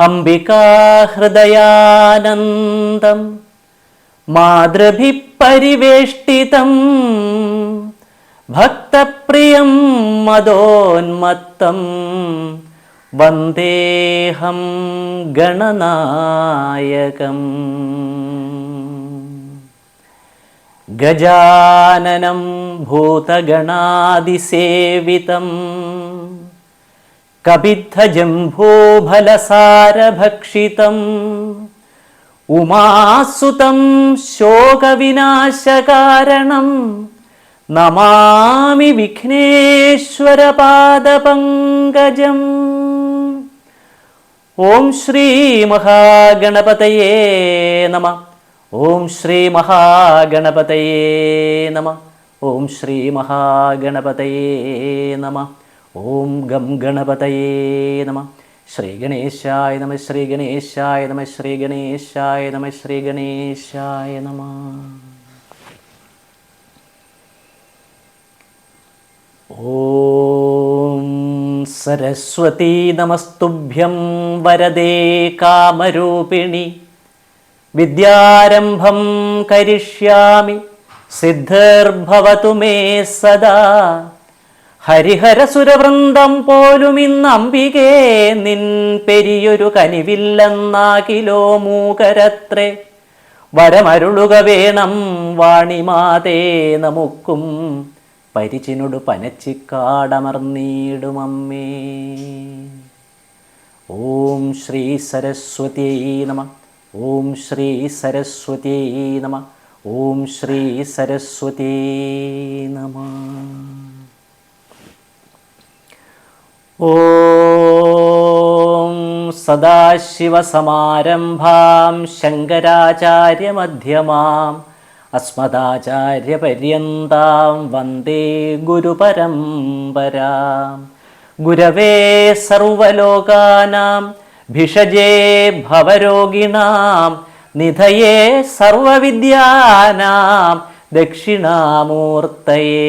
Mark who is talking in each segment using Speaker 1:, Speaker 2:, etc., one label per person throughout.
Speaker 1: അംബികാഹൃദയാനന്ദം മാതൃഭിഃ പരിവേഷ്ടിതം ഭക്തപ്രിയം മദോന്മത്തം വന്ദേഹം ഗണനായകം. ഗജാനനം ഭൂതഗണാദിസേവിതം കപിത്ഥജംഭൂഫലസാരഭക്ഷിതം ഉമാസുതം ശോകവിനാശകാരണം നമാമി വിഘ്നേശ്വരപാദപങ്കജം. ഓം ശ്രീ മഹാഗണപതയേ നമഃ. ഓം ശ്രീ മഹാഗണപതയേ നമഃ. ഓം ശ്രീ മഹാഗണപതയേ നമഃ. ഓം ഗം ഗണപതയേ നമഃ. ശ്രീ ഗണേശായ നമഃ. ശ്രീ ഗണേശായ നമഃ. ശ്രീ ഗണേശായ നമഃ. ശ്രീ ഗണേശായ നമഃ. ഓം സരസ്വതീ നമസ്തുഭ്യം വരദേ കാമരൂപിണി വിദ്യാരംഭം കരിഷ്യാമി സിദ്ധിർഭവതു മേ സദാ. ഹരിഹരസുരവൃന്ദം പോലും ഇന്നംബികേ നിൻ പെരിയൊരു കനിവില്ലെന്നാകിലോ മൂകരത്രേ. വരമരുളുക വേണം വാണിമാതേ നമുക്കും പരിചിനൊടു പനച്ചിക്കാടമർന്നീടുമമ്മേ. ഓം ശ്രീ സരസ്വതീ നമഃ. ഓം ശ്രീ സരസ്വതീ നമഃ. ഓം ശ്രീ സരസ്വതീ നമഃ. ഓം സദാശിവസമാരംഭാം ശങ്കരാചാര്യമധ്യമാം അസ്മദാചാര്യപര്യന്താം വന്ദേ ഗുരുപരമ്പരാം. ഗുരവേ സർവലോകാനാം ഭിഷജേ ഭവരോഗിണാം നിധയേ സർവവിദ്യാനാം ദക്ഷിണാമൂർത്തയേ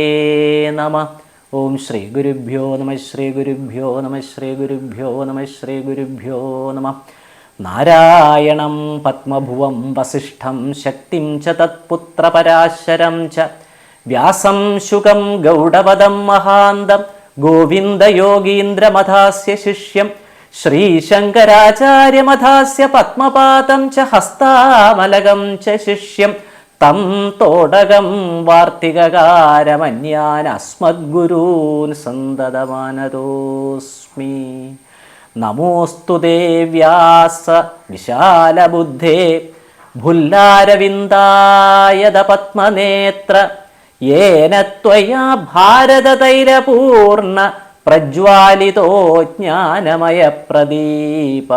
Speaker 1: നമഃ. ഓം ശ്രീ ഗുരുഭ്യോ നമഃ. ശ്രീ ഗുരുഭ്യോ നമഃ. ശ്രീ ഗുരുഭ്യോ നമഃ. ശ്രീ ഗുരുഭ്യോ നമഃ. നാരായണം പത്മഭുവം വസിഷ്ഠം ശക്തിം ച തത്പുത്രപരാശരം ച വ്യാസം ശുകം ഗൗഡപദം മഹാന്തം ഗോവിന്ദയോഗീന്ദ്രമഥാസ്യ ശിഷ്യം ശ്രീശങ്കരാചാര്യമഥാസ്യ പത്മപാദം ച ഹസ്താമലകം ച ശിഷ്യം തം തോടകം വാർത്തികകാരമന്യാൻ അസ്മദ്ഗുരൂൻ സന്തതമാനതോസ്മി. നമോസ്തുതേ വ്യാസ വിശാലബുദ്ധേ ഭുല്ലാരവിന്ദായത പത്മനേത്ര യേന ത്വയാ ഭാരതതൈലപൂർണ പ്രജ്വാലിതോ ജ്ഞാനമയ പ്രദീപ.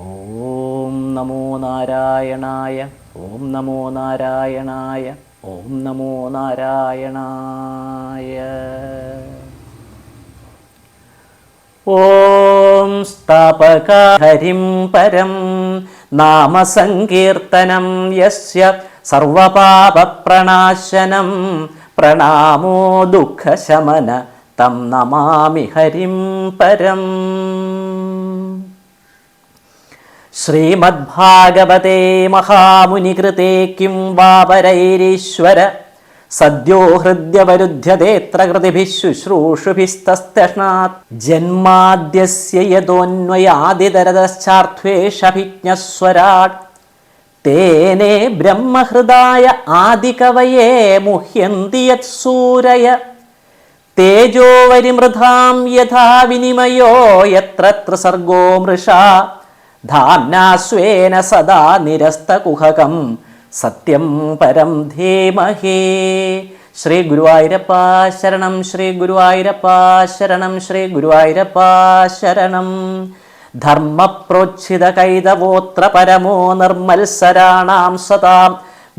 Speaker 1: ഓം നമോ നാരായണായ. ഓം നമോ നാരായണായ. ഓം നമോ നാരായണായ. ഓം സ്ഥാപക ഹരിം പരം നാമസങ്കീർത്തനം യസ്യ സർവപാപപ്രണാശനം പ്രണാമോ ദുഃഖശമന തം നമാമി ഹരിം പരം. ശ്രീമദ്ഭാഗവതേ മഹാമുനികൃതേ കിം വാപരൈരീശ്വര സദ്യോ ഹൃദ്യവരുധ്യതേത്ര കൃതിഭിः ശുശ്രൂഷുഭിസ്തസ്തഷ്ണാത് ജന്മാദ്യസ്യ യതോന്വയാദിതരതശ്ചാർത്ഥ്വേഷഭിജ്ഞസ്വരാട് തേനേ ബ്രഹ്മഹൃദായ ആദികവയേ മുഹ്യന്തി യത്സൂരയ തേജോവരിമൃധാം യഥാ വിനിമയോ യത്ര ത്രിസർഗോ മൃഷാ ധാമ്നാ സ്വേന സദാ നിരസ്തകുഹകം സത്യം പരം ധീമഹി. ശ്രീ ഗുരുവായൂരപ്പ ശരണം. ശ്രീ ഗുരുവായൂരപ്പ ശരണം. ശ്രീ ഗുരുവായൂരപ്പ ശരണം. ധർമ്മപ്രോച്ഛിത കൈതവോത്ര പരമോ നിർമ്മത്സരാണാം സതാം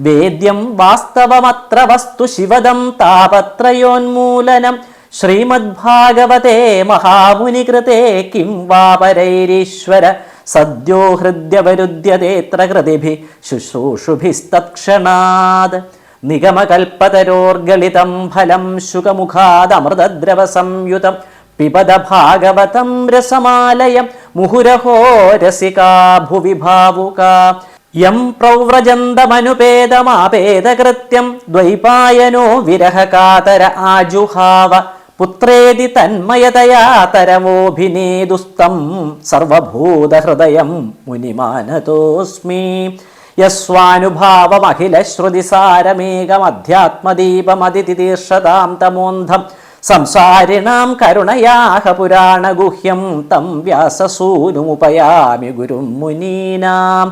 Speaker 1: വേദ്യം വാസ്തവമത്ര വസ്തു ശിവദം താപത്രയോന്മൂലനം. ശ്രീമദ്ഭാഗവതേ മഹാമുനികൃതേ കിം വാപരൈരീശ്വര സദ്യോ ഹൃദ്യവരുദ്ധ്യതേത്ര കൃതിഭിः ശുശ്രൂഷുഭിസ്തത്ക്ഷണാത് നിഗമകൽപ്പതരോർഗളിതം ഫലം ശുകമുഖാദമൃതദ്രവ സംയുതം പിബത ഭാഗവതം രസമാലയം മുഹുരഹോ രസികാ ഭുവി ഭാവുകാ യം പ്രവ്രജന്തമനുപേതമാപേതകൃത്യം ദ്വൈപായനോ വിരഹകാതര ആജുഹാവ പുത്രേതി തന്മയതയാ തരവോഭിനേദുസ്തം സർവഭൂതഹൃദയം മുനിമാനതോസ്മി യസ്വാനുഭാവമഖിലശ്രുതിസാരമേകമധ്യാത്മദീപമതിതിതീർഷതാം തമോന്ധം സംസാരിണാം കരുണയാഹ പുരാണഗുഹ്യം തം വ്യാസസൂനുമുപയാമി ഗുരും മുനീനാം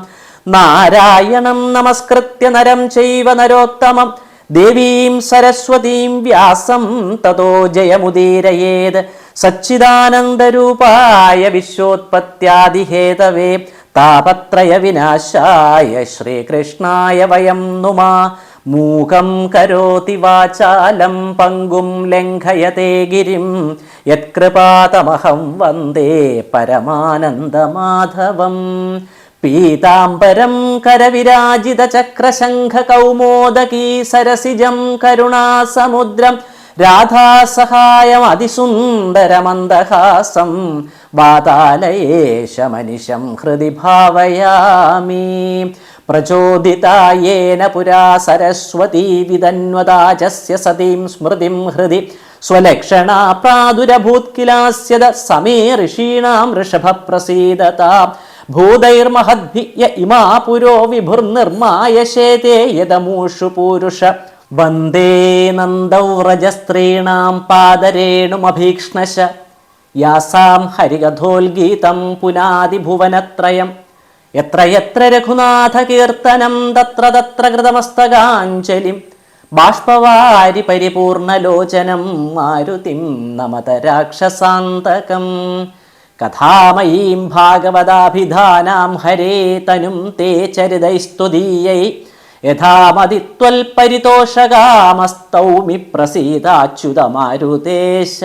Speaker 1: നാരായണം നമസ്കൃത്യ നരം ചൈവ നരോത്തമം ദേവീം സരസ്വതീം വ്യാസം തതോ ജയമുദീരയേത് സച്ചിദാനന്ദരൂപായ വിശ്വോത്പത്യാദിഹേതവേ താപത്രയ വിനാശായ ശ്രീകൃഷ്ണായ വയം നുമാ മൂകം കരോതി വാചാലം പങ്കും ലംഘയത്തെ ഗിരിം യത്കൃപാതമഹം വന്ദേ പരമാനന്ദമാധവം പീതാംബരം കരവിരാജിത ചക്രശംഖ കൗമോദകീ സരസിജം കരുണാസമുദ്രം രാധാസഹായം അതിസുന്ദരമന്ദഹാസം വാതാലയേശമനിശം ഹൃദി ഭാവയാമി പ്രചോദിതായേന പുരാ സരസ്വതീ വിതന്വദാചസ്യ സതീം സ്മൃതിം ഹൃദി സ്വലക്ഷണാ പ്രാദുരഭൂത്കിലാസ്യത സമേ ഋഷീണാം ഋഷഭ പ്രസീദതാം ഭൂതൈർമഹദ്ഭിയ ഇമാ പുരോ വിഭുർനിർമായശേതേ യദമൂഷു പൂരുഷ വന്ദേ നന്ദൗ്രജസ്ത്രീണാം പാദരേണുമഭീക്ഷ്ണശ യാസാം ഹരികഥോൽഗീതം പുനാദിഭുവനത്രയം യത്ര യത്ര രഘുനാഥകീർത്തനം തത്ര തത്ര കൃതമസ്തകാഞ്ജലിം ബാഷ്പവാരി പരിപൂർണലോചനം മാരുതിം നമത രാക്ഷസാന്തകം കഥാമയീം ഭാഗവതാഭിധാനാം ഹരേ തനും തേ ചരിതൈസ്തുതീയൈ യഥാമതിത്വൽപരിതോഷകാമസ്തൗമി പ്രസീദാച്യുതമാരുതേശ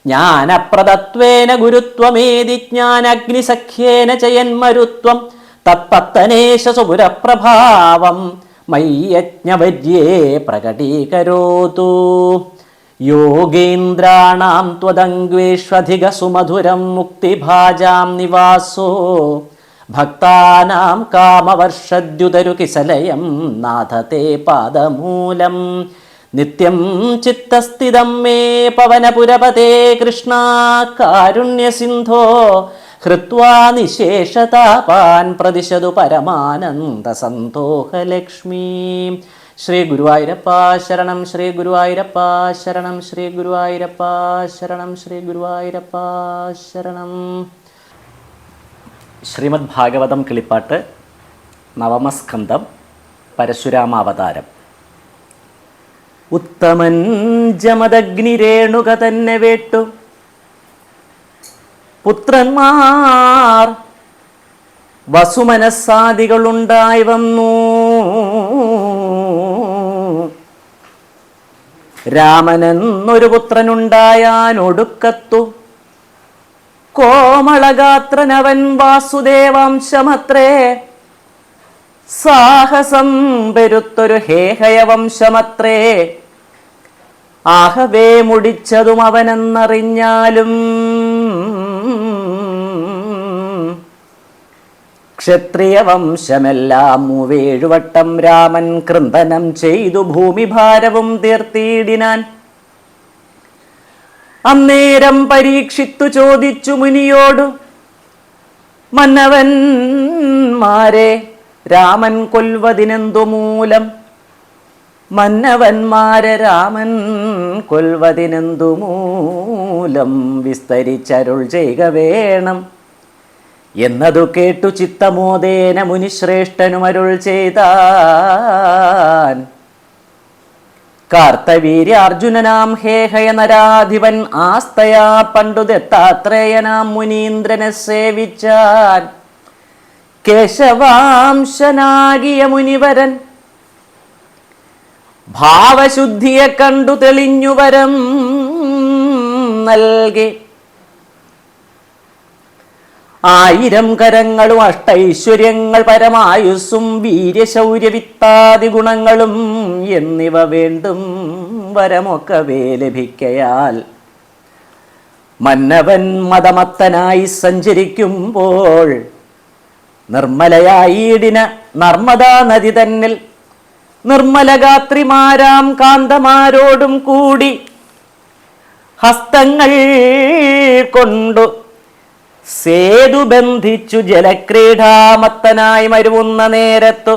Speaker 1: ജ്ഞാനപ്രദത്വേന ഗുരുത്വമേതി ജ്ഞാനഗ്നിസഖ്യേന ചയന്മരുത്വം തത്പത്തനേശ സുപുരപ്രഭാവം മയ്യജ്ഞവര്യേ പ്രകടീകരോതു യോഗേന്ദ്രാണാം ത്വദംഗ്വേഷ്വധിക സുമധുരം മുക്തിഭാജാം നിവാസോ ഭക്താനാം കാമവർഷദ്യുതരുകിസലയം നാഥത്തെ പാദമൂലം നിത്യം ചിത്തസ്ഥിതം മേ പവനപുരപതേ കൃഷ്ണ കാരുണ്യസിന്ധോ ഹൃത്വാ നിശേഷതാപാൻ പ്രതിശതു പരമാനന്ദസന്തോഹലക്ഷ്മീ. ശ്രീ ഗുരുവായൂരപ്പ ശരണം, ശ്രീ ഗുരുവായൂരപ്പ ശരണം, ശ്രീ ഗുരുവായൂരപ്പ ശരണം, ശ്രീ ഗുരുവായൂരപ്പ ശരണം. ശ്രീമദ് ഭാഗവതം കിളിപ്പാട്ട് നവമസ്കന്ധം പരശുരാമാവതാരം. ഉത്തമൻ ജമദഗ്നിരേണുക തന്നെ വേട്ടു പുത്രന്മാർ വസുമനസ്സാദികളുണ്ടായി വന്നു. രാമനെന്നൊരു പുത്രനുണ്ടായാനൊടുക്കത്തു കോമളഗാത്രനവൻ വാസുദേവംശമത്രേ. സാഹസം പെരുത്തൊരു ഹേഹയവംശമത്രേ. ആഹവേ മുടിച്ചതും അവനെന്നറിഞ്ഞാലും ക്ഷത്രിയ വംശമെല്ലാം 7 വട്ടം രാമൻ കൃന്ദനം ചെയ്തു ഭൂമിഭാരവും തീർത്തിയിടിനാൻ. അന്നേരം പരീക്ഷിത്തു ചോദിച്ചു മുനിയോടു, മന്നവന്മാരെ രാമൻ കൊൽവതിനെന്തു മൂലം? മന്നവന്മാരെ രാമൻ കൊൽവതിനെന്തു മൂലം വിസ്തരിച്ചരുൾ ചെയ്യുക വേണം എന്നതു കേട്ടു ചിത്തമോദേന മുനിശ്രേഷ്ഠനും അരുൾ ചെയ്താൻ. കാർത്തവീര്യാർജുനനാം ഹേഹയ നരാധിപൻ ആസ്തയാ പണ്ടു ദത്താത്രേയനാം മുനീന്ദ്രനെ സേവിച്ചാൻ. കേശവാംശനാകിയ മുനിവരൻ ഭാവശുദ്ധിയെ കണ്ടു തെളിഞ്ഞു വരം നൽകി. 1000 കരങ്ങളും അഷ്ടൈശ്വര്യങ്ങൾ പരമായുസ്സും വീര്യശൗര്യവിത്താദി ഗുണങ്ങളും എന്നിവ വേണ്ടും വരമൊക്കവേ ലഭിക്കയാൽ മന്നവൻ മതമത്തനായി സഞ്ചരിക്കുമ്പോൾ നിർമ്മലയായിടിന നർമ്മദാ നദി തന്നിൽ നിർമ്മലഗാത്രിമാരാം കാന്തമാരോടും കൂടി ഹസ്തങ്ങൾ കൊണ്ടു സേതു ബന്ധിച്ചു ജലക്രീഡാമത്തനായി മരുവുന്ന നേരത്തു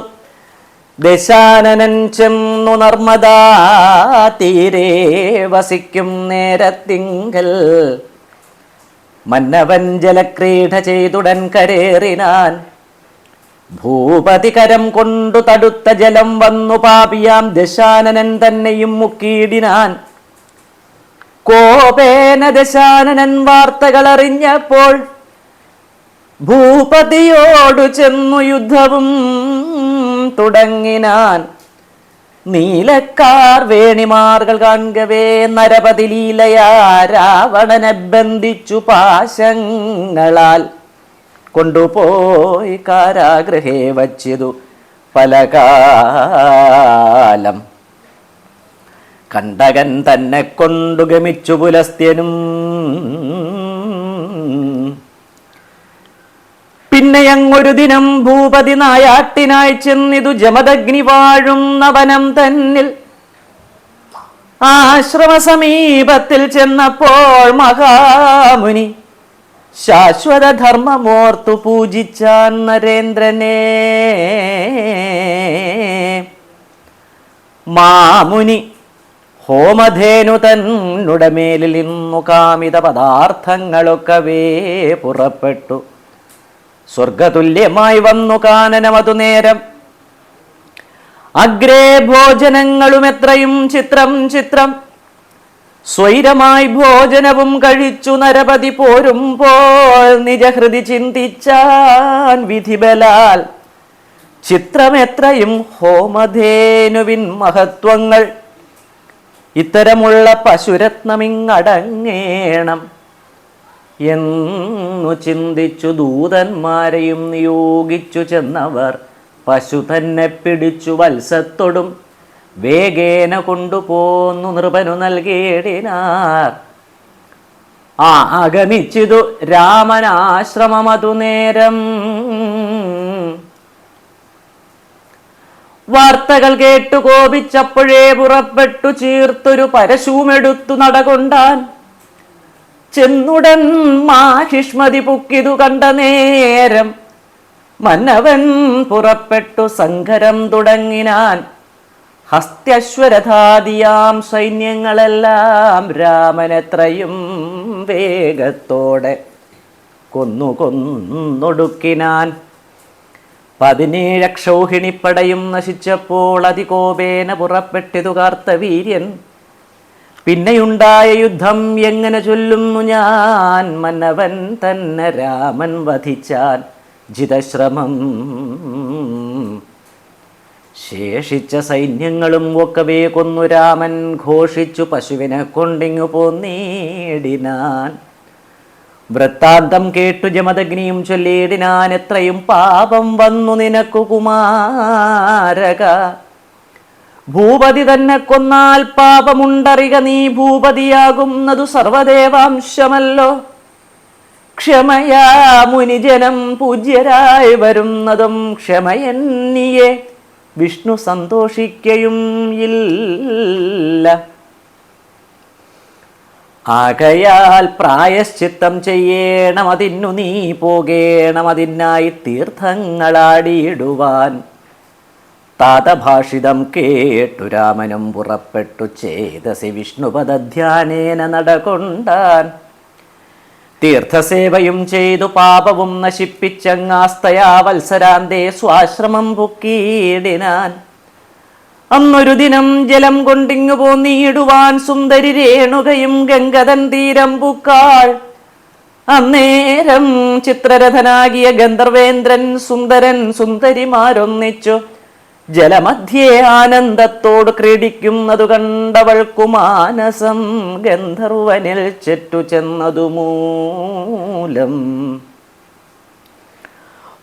Speaker 1: ദശാനനൻ ചെന്നു നർമ്മദാ തീരെ വസിക്കും നേരത്തിങ്കൽ മന്നവൻ ജലക്രീഡ ചെയ്തുടൻ കരേറിനാൻ. ഭൂപതി കരം കൊണ്ടു തടുത്ത ജലം വന്നു പാപിയാം ദശാനനൻ തന്നെയും മുക്കിയിടിനാൻ. കോപേന ദശാനനൻ വാർത്തകളറിഞ്ഞപ്പോൾ ഭൂപതിയോടു ചെന്നു യുദ്ധവും തുടങ്ങിനാൻ. നീലക്കാർ വേണിമാർകൾ കാൺകവേ നരപതി ലീലയാ രാവണനെ ബന്ധിച്ചു പാശങ്ങളാൽ കൊണ്ടുപോയി കാരാഗൃഹേ വച്ചിതു പലകാലം. കണ്ടകൻ തന്നെ കൊണ്ടു ഗമിച്ചു പുലസ്ത്യനും. പിന്നെയങ്ങൊരു ദിനം ഭൂപതി നായാട്ടിനായി ചെന്നിതു ജമദഗ്നി വാഴുന്ന വനം തന്നിൽ. ആശ്രമ സമീപത്തിൽ ചെന്നപ്പോൾ മഹാമുനി ശാശ്വത ധർമ്മമോർത്തു പൂജിച്ചാൻ നരേന്ദ്രനെ. മാമുനി ഹോമധേനു തന്നുടമേലിൽ നിന്നു കാമിത പദാർത്ഥങ്ങളൊക്കവേ പുറപ്പെട്ടു. സ്വർഗതുല്യമായി വന്നു കാനനമതു നേരം. അഗ്രേ ഭോജനങ്ങളും എത്രയും ചിത്രം ചിത്രം. സ്വൈരമായി ഭോജനവും കഴിച്ചു നരപതി പോരുമ്പോൾ നിജഹൃതി ചിന്തിച്ചാൻ വിധിബലാൽ. ചിത്രമെത്രയും ഹോമധേനുവിൻ മഹത്വങ്ങൾ. ഇത്തരമുള്ള പശുരത്നമിങ്ങടങ്ങേണം എന്നു ചിന്തിച്ചു ദൂതന്മാരെയും നിയോഗിച്ചു ചെന്നവർ പശു തന്നെ പിടിച്ചു വത്സത്തൊടും വേഗേന കൊണ്ടുപോന്നു നൃപനു നൽകിയിടിനാർ. ആഗമിച്ചിതു രാമനാശ്രമമതു നേരം. വാർത്തകൾ കേട്ടു കോപിച്ചപ്പോഴേ പുറപ്പെട്ടു ചീർത്തൊരു പരശുമെടുത്തു നടകൊണ്ടാൻ. ചെന്നുടൻ മാഹിഷ്മതി പുക്കിതു കണ്ട നേരം മന്നവൻ പുറപ്പെട്ടു സങ്കരം തുടങ്ങിനാൻ. ഹസ്ത്യശ്വരധാദിയാം സൈന്യങ്ങളെല്ലാം രാമനെത്രയും വേഗത്തോടെ കൊന്നൊടുക്കിനാൻ. 17 ക്ഷൗഹിണിപ്പടയും നശിച്ചപ്പോൾ അതികോപേന പുറപ്പെട്ടിതു കാർത്തവീര്യൻ. പിന്നെയുണ്ടായ യുദ്ധം എങ്ങനെ ചൊല്ലുന്നു ഞാൻ. മന്നവൻ തന്നെ രാമൻ വധിച്ചാൻ ജിതശ്രമം. ശേഷിച്ച സൈന്യങ്ങളും ഒക്കവേ കൊന്നു രാമൻ ഘോഷിച്ചു പശുവിനെ കൊണ്ടിങ്ങു പോന്നീടിനാൻ. വൃത്താന്തം കേട്ടു ജമദഗ്നിയും ചൊല്ലിയിടിനാൻ. എത്രയും പാപം വന്നു നിനക്കു കുമാരക. ഭൂപതി തന്നെ കൊന്നാൽ പാപമുണ്ടറിക നീ. ഭൂപതിയാകുന്നതു സർവദേവാംശമല്ലോ. ക്ഷമയാ മുനിജനം പൂജ്യരായി വരുന്നതും ക്ഷമയന്നിയെ വിഷ്ണു സന്തോഷിക്കയും ഇല്ല. ആകയാൽ പ്രായശ്ചിത്തം ചെയ്യണം, അതിനു നീ പോകേണം. അതിനായി തീർത്ഥങ്ങളാടിയിടുവാൻ. താതഭാഷിതം കേട്ടു രാമനും പുറപ്പെട്ടു ചേതസി വിഷ്ണുപദധ്യാനേന നടകൊണ്ടാൻ. തീർത്ഥസേവയും ചെയ്തു പാപവും നശിപ്പിച്ചങ്ങാസ്തയാ വത്സരാന്തേ സ്വാശ്രമം പുക്കിയിടിനാൻ. അന്നൊരു ദിനം ജലം കൊണ്ടിങ്ങു പോന്നിടുവാൻ സുന്ദരി രേണുകയും ഗംഗതൻ തീരം പുക്കാൾ. അന്നേരം ചിത്രരഥനാകിയ ഗന്ധർവേന്ദ്രൻ സുന്ദരൻ സുന്ദരിമാരൊന്നിച്ചു ജലമധ്യേ ആനന്ദത്തോട് ക്രീഡിക്കുന്നതു കണ്ടവൾക്കു മാനസം ഗന്ധർവനിൽ ചെറ്റു ചെന്നതു മൂലം.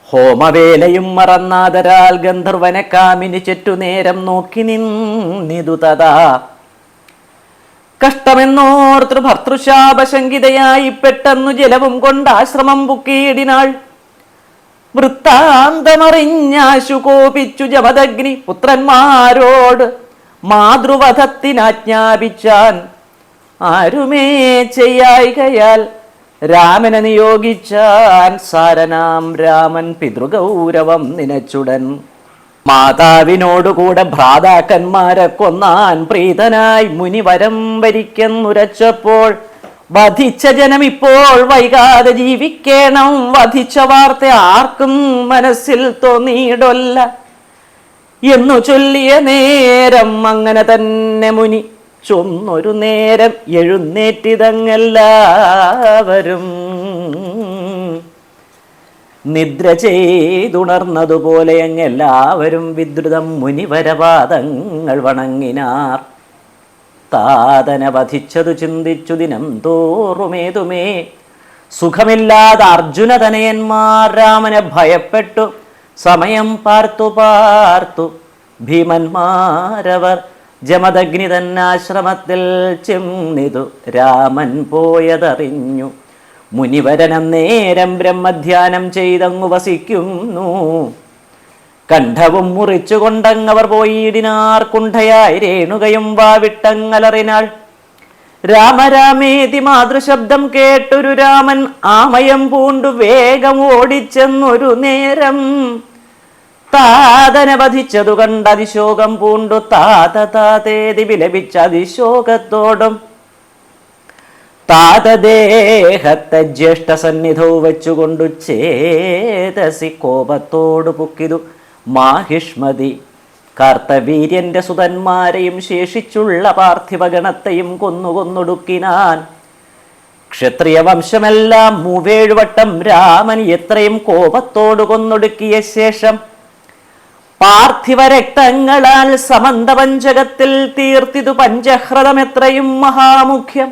Speaker 1: ഹോമവേലയും മറന്നാദരാൽ ഗന്ധർവനെ കാമിനി ചെറ്റു നേരം നോക്കി നിന്നിതു തഥാ. കഷ്ടമെന്നോർത്തൃ ഭർത്തൃശാപശങ്കിതയായി പെട്ടെന്നു ജലവും കൊണ്ട് ആശ്രമം പുക്കിയിടിനാൾ. വൃത്താന്തമറിഞ്ഞാശു കോപിച്ചു ജമദഗ്നി പുത്രന്മാരോട് മാതൃവധത്തിനാജ്ഞാപിച്ചാൻ. ആരുമേ ചെയ്യായികയാൽ രാമനെ നിയോഗിച്ചാൻ. സാരനാം രാമൻ പിതൃഗൗരവം നിനച്ചുടൻ മാതാവിനോടുകൂടെ ഭ്രാതാക്കന്മാരെ കൊന്നാൻ. പ്രീതനായി മുനിവരം വരിക്കെന്നുരച്ചപ്പോൾ വധിച്ച ജനം ഇപ്പോൾ വൈകാതെ ജീവിക്കണം. വധിച്ച വാർത്ത ആർക്കും മനസ്സിൽ തോന്നിയിടൊല്ല എന്നു ചൊല്ലിയ നേരം അങ്ങനെ തന്നെ മുനി ചൊന്നൊരു നേരം എഴുന്നേറ്റിതങ്ങെല്ലാവരും നിദ്ര ചെയ്തുണർന്നതുപോലെ അങ്ങെല്ലാവരും വിദ്രുതം മുനിവരപാദങ്ങൾ വണങ്ങിനാർ. താതനെ വധിച്ചതു ചിന്തിച്ചു ദിനം തോറുമേതുമേ സുഖമില്ലാതെ അർജുനതനയന്മാർ രാമനെ ഭയപ്പെട്ടു സമയം പാർത്തു ഭീമന്മാരവർ ജമദഗ്നി തന്നാശ്രമത്തിൽ ചെന്നിതു. രാമൻ പോയതറിഞ്ഞു മുനിവരനം നേരം ബ്രഹ്മധ്യാനം ചെയ്തങ്ങു വസിക്കുന്നു. കണ്ഠവും മുറിച്ചുകൊണ്ടങ്ങവർ പോയിടിനാർ. കുണ്ഠയായി രേണുകയും വാവിട്ടങ്ങലറിനാൾ. രാമരാമേതി മാതൃശബ്ദം കേട്ടൊരു രാമൻ ആമയം പൂണ്ടു വേഗം ഓടിച്ചെന്നൊരു നേരം താതനെ വധിച്ചതു കണ്ട് അതിശോകം പൂണ്ടു താതേതി വിലപിച്ച അതിശോകത്തോടും താതദേഹത്തെ ജ്യേഷ്ഠ സന്നിധവും വെച്ചുകൊണ്ടു ചേതസി കോപത്തോടു പുക്കിതു മാഹിഷ്മതി. കാർത്തവീര്യന്റെ സുതന്മാരെയും ശേഷിച്ചുള്ള പാർത്ഥിവഗണത്തെയും കൊന്നൊടുക്കിനാൻ. ക്ഷത്രിയ വംശമെല്ലാം 37 വട്ടം രാമൻ എത്രയും കോപത്തോടു കൊന്നൊടുക്കിയ ശേഷം പാർത്ഥിവരക്തങ്ങളാൽ സമന്തപഞ്ചകത്തിൽ തീർത്തിതു പഞ്ചഹ്രതം എത്രയും മഹാമുഖ്യം.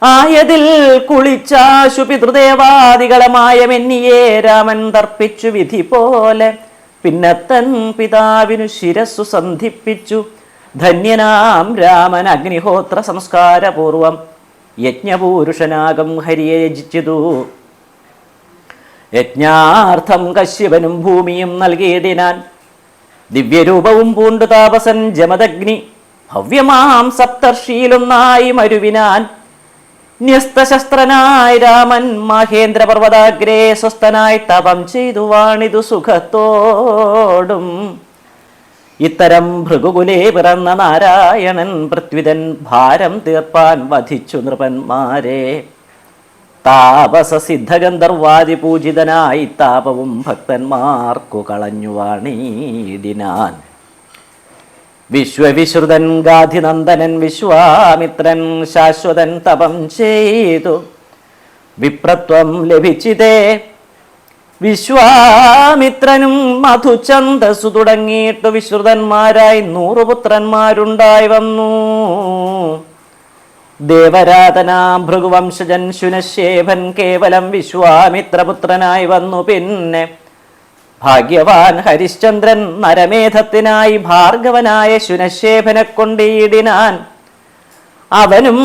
Speaker 1: ആയതിൽ കുളിച്ചാശു പിതൃദേവാദികളമായ മെന്നിയെ രാമൻ തർപ്പിച്ചു വിധി പോലെ. പിന്നത്തൻ പിതാവിനു ശിരസ്സു സന്ധിപ്പിച്ചു. ധന്യനാം രാമൻ അഗ്നിഹോത്ര സംസ്കാരപൂർവം യജ്ഞപൂരുഷനാകം ഹരിയെ യജിച്ചിതു. യജ്ഞാർത്ഥം കശ്യപനും ഭൂമിയും നൽകിയിടിനാൻ. ദിവ്യരൂപവും പൂണ്ടു താപസൻ ജമദഗ്നി ഭവ്യമാം സപ്തർഷിയിലൊന്നായി മരുവിനാൻ. ന്യസ്തശസ്ത്രനായി രാമൻ മഹേന്ദ്ര പർവ്വതാഗ്രേ സ്വസ്ഥനായി തപം ചെയ്തു വാണിതു സുഖത്തോടും. ഇത്തരം ഭൃഗുകുലേ പിറന്ന നാരായണൻ പൃഥ്വിതൻ ഭാരം തീർപ്പാൻ വധിച്ചു നൃപന്മാരെ. താപസ സിദ്ധഗന്ധർവാദി പൂജിതനായി താപവും ഭക്തന്മാർക്കു കളഞ്ഞു വാണിടിനാൻ. വിശ്വവിശ്രുതൻ ഗാധിനന്ദനൻ വിശ്വാമിത്രൻ ശാശ്വതൻ തപം ചെയ്തു വിപ്രത്വം ലഭിച്ചിതേ. വിശ്വാമിത്രനും മധുഛന്ദസ്സു തുടങ്ങിയിട്ടു വിശ്രുതന്മാരായി 100 പുത്രന്മാരുണ്ടായി വന്നു. ദേവരാതനാം ഭൃഗുവംശജൻ ശുനശേഭൻ കേവലം വിശ്വാമിത്രപുത്രനായി വന്നു. പിന്നെ ഭാഗ്യവാൻ ഹരിശ്ചന്ദ്രൻ നരമേധത്തിനായി ഭാർഗവനായ ശുനശേഭനെ കൊണ്ടിടിനാൻ. അവനും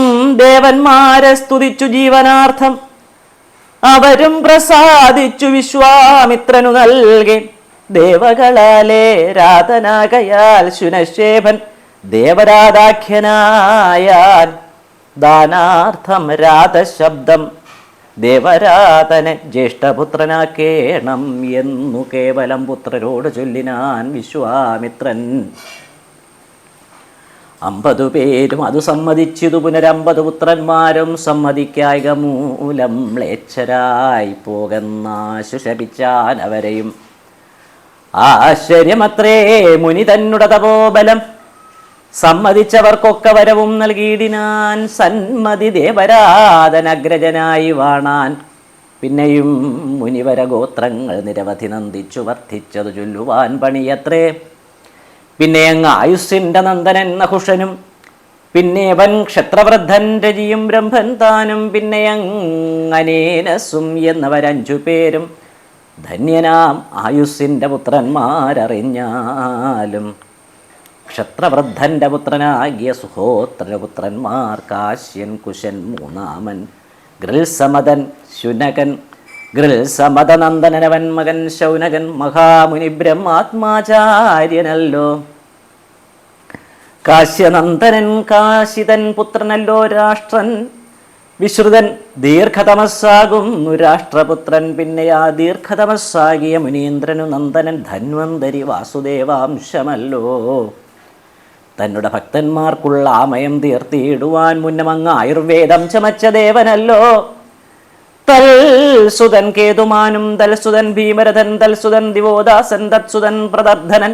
Speaker 1: ദേവന്മാരെ സ്തുതിച്ചു ജീവനാർത്ഥം. അവരും പ്രസാദിച്ചു വിശ്വാമിത്രനു നൽകി. ദേവകളാലേ രാതനാകയാൽ ശുനശേഭൻ ദേവരാധാഖ്യനായാൽ. ദാനാർത്ഥം രാധശബ്ദം ദേവരാതനെ ജ്യേഷ്ഠപുത്രനാക്കേണം എന്നു കേവലം പുത്രരോട് ചൊല്ലിനാൻ വിശ്വാമിത്രൻ. 50 പേരും അത് സമ്മതിച്ചിതു. പുനരമ്പത് പുത്രന്മാരും സമ്മതിക്കായിക മൂലം മ്ലേച്ഛരായി പോകുന്നാശു ശപിച്ചാൻ അവരെയും. ആശ്ചര്യമത്രേ മുനി തന്നുട തപോബലം. സമ്മതിച്ചവർക്കൊക്കെ വരവും നൽകിയിടിനാൻ. സന്മതി ദേവരാതനഗ്രജനായി വാണാൻ. പിന്നെയും മുനിവര ഗോത്രങ്ങൾ നിരവധി നന്ദിച്ചു വർദ്ധിച്ചതു ചൊല്ലുവാൻ പണിയത്രേ. പിന്നെ അങ്ങ് ആയുസ്സിൻ്റെ നന്ദനൻ നഹുഷനും പിന്നേവൻ ക്ഷത്രവൃദ്ധൻ രജിയും ബ്രഹ്മൻ താനും പിന്നെ അങ്ങനേനസും എന്നവർ5 പേരും ധന്യനാം ആയുസ്സിൻ്റെ പുത്രന്മാരറിഞ്ഞാലും. ക്ഷത്രവൃദ്ധൻ്റെ പുത്രനാകിയ സുഹോത്രപുത്രന്മാർ കാശ്യൻ, കുശൻ മൂന്നാമൻ, ഗൃത്സമദൻ, ശുനകൻ, ഗൃത്സമദനന്ദനവൻ മകൻ ശൗനകൻ മഹാമുനി ബ്രഹ്മാത്മാചാര്യനല്ലോ. കാശ്യനന്ദനൻ കാശിതൻ പുത്രനല്ലോ രാഷ്ട്രൻ, വിശ്രുതൻ ദീർഘതമസ്സാകുന്നു രാഷ്ട്രപുത്രൻ. പിന്നെ ആ ദീർഘതമസ്സാകിയ മുനീന്ദ്രനു നന്ദനൻ ധന്വന്തരി വാസുദേവാംശമല്ലോ. തന്നുടെ ഭക്തന്മാർക്കുള്ള ആമയം തീർത്തിയിടുവാൻ മുന്നമങ്ങ് ആയുർവേദം ചമച്ച ദേവനല്ലോ. തൽസുതൻ കേതുമാനും തൽസുതൻ ഭീമരഥൻ തൽസുതൻ ദിവോദാസൻ തത്സുതൻ പ്രദർധനൻ,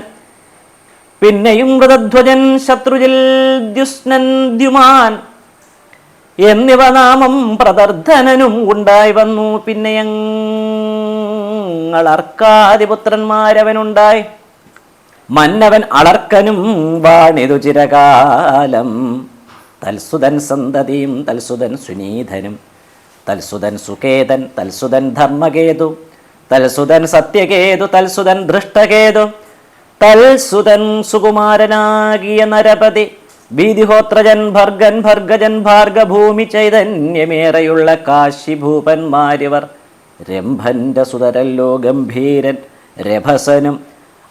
Speaker 1: പിന്നെയും മൃതധ്വജൻ ശത്രുജിൽ ദ്യുസ്നൻ ദ്യുമാൻ എന്നിവ നാമം പ്രദർധനനും ഉണ്ടായി വന്നു. പിന്നെയങ്ങൾ അർക്കാദിപുത്രന്മാരവനുണ്ടായി. മന്നവൻ അളർക്കനും വാണിതു ചിരകാലം. തൽസുതൻ സന്തതിയും തൽസുതൻ സുനീധനും തൽസുതൻ സുകേതൻ തൽസുതൻ ധർമ്മകേതു തൽസുതൻ സത്യകേതു തൽസുതൻ ദൃഷ്ടകേതു തൽസുതൻ സുകുമാരനാകിയ നരപതി ഭീതിഹോത്രജൻ ഭർഗൻ ഭർഗജൻ ഭാർഗഭൂമി ചൈതന്യമേറെയുള്ള കാശിഭൂപന്മാരിവർ. രംഭന്റെ സുതരല്ലോ ഗംഭീരൻ രഭസനും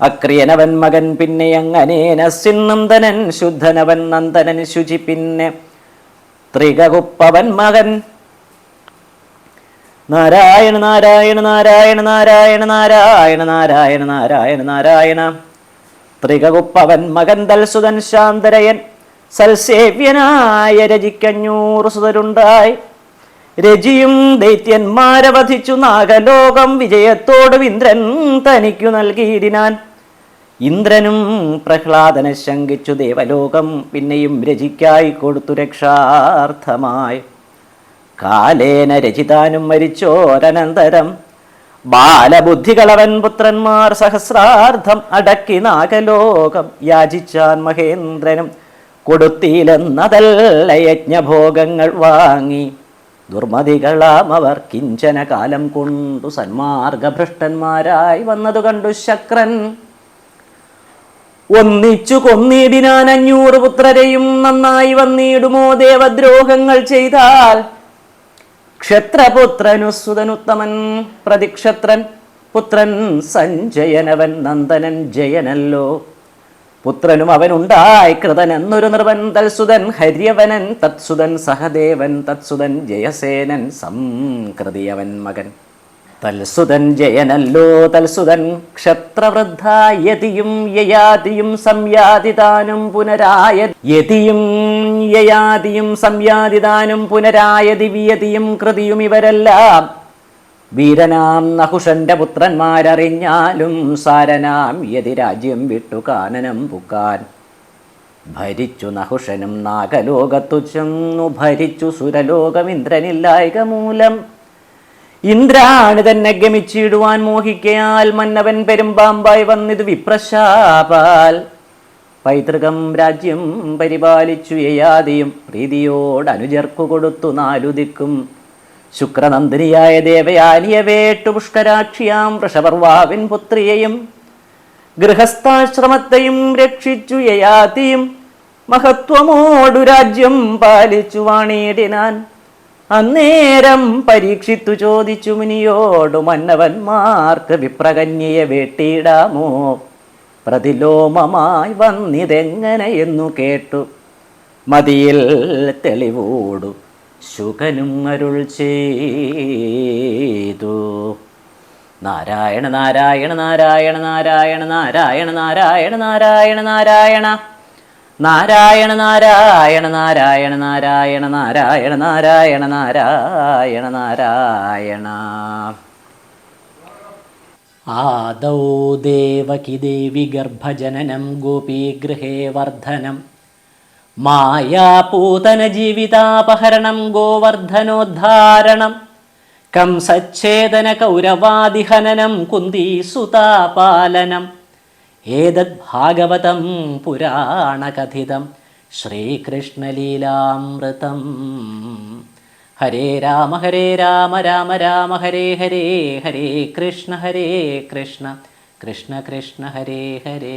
Speaker 1: അക്രിയനവൻ മകൻ. പിന്നെ അങ്ങനേന സിന്നന്ദനൻ ശുദ്ധനവൻ നന്ദനൻ ശുചി. പിന്നെ ത്രികകുപ്പവൻ മകൻ. നാരായണ നാരായണ നാരായണ നാരായണ നാരായണ നാരായണ നാരായണ നാരായണ. ത്രികകുപ്പവൻ മകൻ തൽസുതൻ ശാന്തരയൻ. സൽസേവ്യനായ രജിക്കഞ്ഞൂറ് സുതരുണ്ടായി. രജിയും ദൈത്യന്മാരെ വധിച്ചു നാഗലോകം വിജയത്തോട് ഇന്ദ്രൻ തനിക്കു നൽകിയിടിനാൻ. ഇന്ദ്രനും പ്രഹ്ലാദനെ ശങ്കിച്ചു ദേവലോകം. പിന്നെയും രജിക്കായി കൊടുത്തു രക്ഷാർത്ഥമായി. കാലേന രചിതാനും മരിച്ചോരനന്തരം ബാലബുദ്ധികളവൻ പുത്രന്മാർ സഹസ്രാർത്ഥം അടക്കി നാഗലോകം യാചിച്ചാൻ മഹേന്ദ്രനും. കൊടുത്തില്ലെന്നതല്ല യജ്ഞഭോഗങ്ങൾ വാങ്ങി. ദുർമതികളാം അവർ കിഞ്ചന കാലം കൊണ്ടു സന്മാർഗഭ്രഷ്ടന്മാരായി വന്നതു കണ്ടു ശക്രൻ. ഒന്നിച്ചു കൊന്നിടിനാൻ 500 പുത്രരെയും. നന്നായി വന്നിടുമോ ദേവദ്രോഹങ്ങൾ ചെയ്താൽ? ക്ഷത്രപുത്രനു സുതനുത്തമൻ പ്രതിക്ഷത്രൻ. പുത്രൻ സഞ്ജയനവൻ നന്ദനൻ ജയനല്ലോ. പുത്രനും അവനുണ്ടായി കൃതൻ എന്നൊരു നൃപൻ. തൽസുതൻ ഹര്യവനൻ തത്സുതൻ സഹദേവൻ തത്സുതൻ ജയസേനൻ സംകൃതിയവൻ മകൻ. തൽസുതൻ ജയനല്ലോ. തൽസുതൻ ക്ഷത്രവൃദ്ധായതിയും യയാതിയും സംയാതിതാനും പുനരായ യതിയും യയാതിയും സംയാതിതാനും പുനരായ ദിവ്യതിയും കൃതിയും ഇവരെല്ലാം വീരനാം നഹുഷന്റെ പുത്രന്മാരറിഞ്ഞാലും സാരനാം യതി രാജ്യം വിട്ടു കാനനം പുക്കാൻ. ഭരിച്ചു നഹുഷനും നാഗലോകത്തു ചെന്നു ഭരിച്ചു സുരലോകം ഇന്ദ്രനില്ലായക മൂലം. ഇന്ദ്രാണി തന്നെ ഗമിച്ചിടുവാൻ മോഹിക്കയാൽ മന്നവൻ പെരുമ്പാമ്പായി വന്നിതു വിപ്രശാപാൽ. പൈതൃകം രാജ്യം പരിപാലിച്ചു യയാതിയും പ്രീതിയോടനുജർക്കു കൊടുത്തു 4 ദിക്കും. ശുക്രനന്ദിനിയായ ദേവയാനിയെ വേട്ടു പുഷ്കരാക്ഷിയാം വൃഷപർവാവിൻ പുത്രിയെയും ഗൃഹസ്ഥാശ്രമത്തെയും രക്ഷിച്ചു യയാതിയും. മഹത്വമോടു രാജ്യം പാലിച്ചു വാണിയിടിനാൻ. അന്നേരം പരീക്ഷിത്തു ചോദിച്ചു മുനിയോടു മന്നവന്മാർക്ക് വിപ്രകന്യയെ വേട്ടിയിടാമോ? പ്രതിലോമമായി വന്നിതെങ്ങനെയെന്നു കേട്ടു മതിയിൽ തെളിവോടു ശുകനും അരുൾ ചെയ്തു. നാരായണ നാരായണ നാരായണ നാരായണ നാരായണ നാരായണ നാരായണ നാരായണ നാരായണ നാരായണ നാരായണ നാരായണ നാരായണ നാരായണ നാരായണ നാരായണ. ആദൗ ദേവകി ദേവി ഗർഭജനനം ഗോപീഗൃഹേ വർദ്ധനം. മായാപൂതന ജീവിതാപഹരണം ഗോവർദ്ധനോദ്ധാരണം. കംസച്ഛേദന കൗരവാദിഹനനം കുന്തീസുതാപാലനം. ഏതദ് ഭാഗവതം പുരാണകഥിതം ശ്രീകൃഷ്ണലീലാമൃതം. ഹരേ രാമ രാമ രാമ ഹരേ ഹരേ. ഹരേ കൃഷ്ണ കൃഷ്ണ കൃഷ്ണ ഹരേ ഹരേ.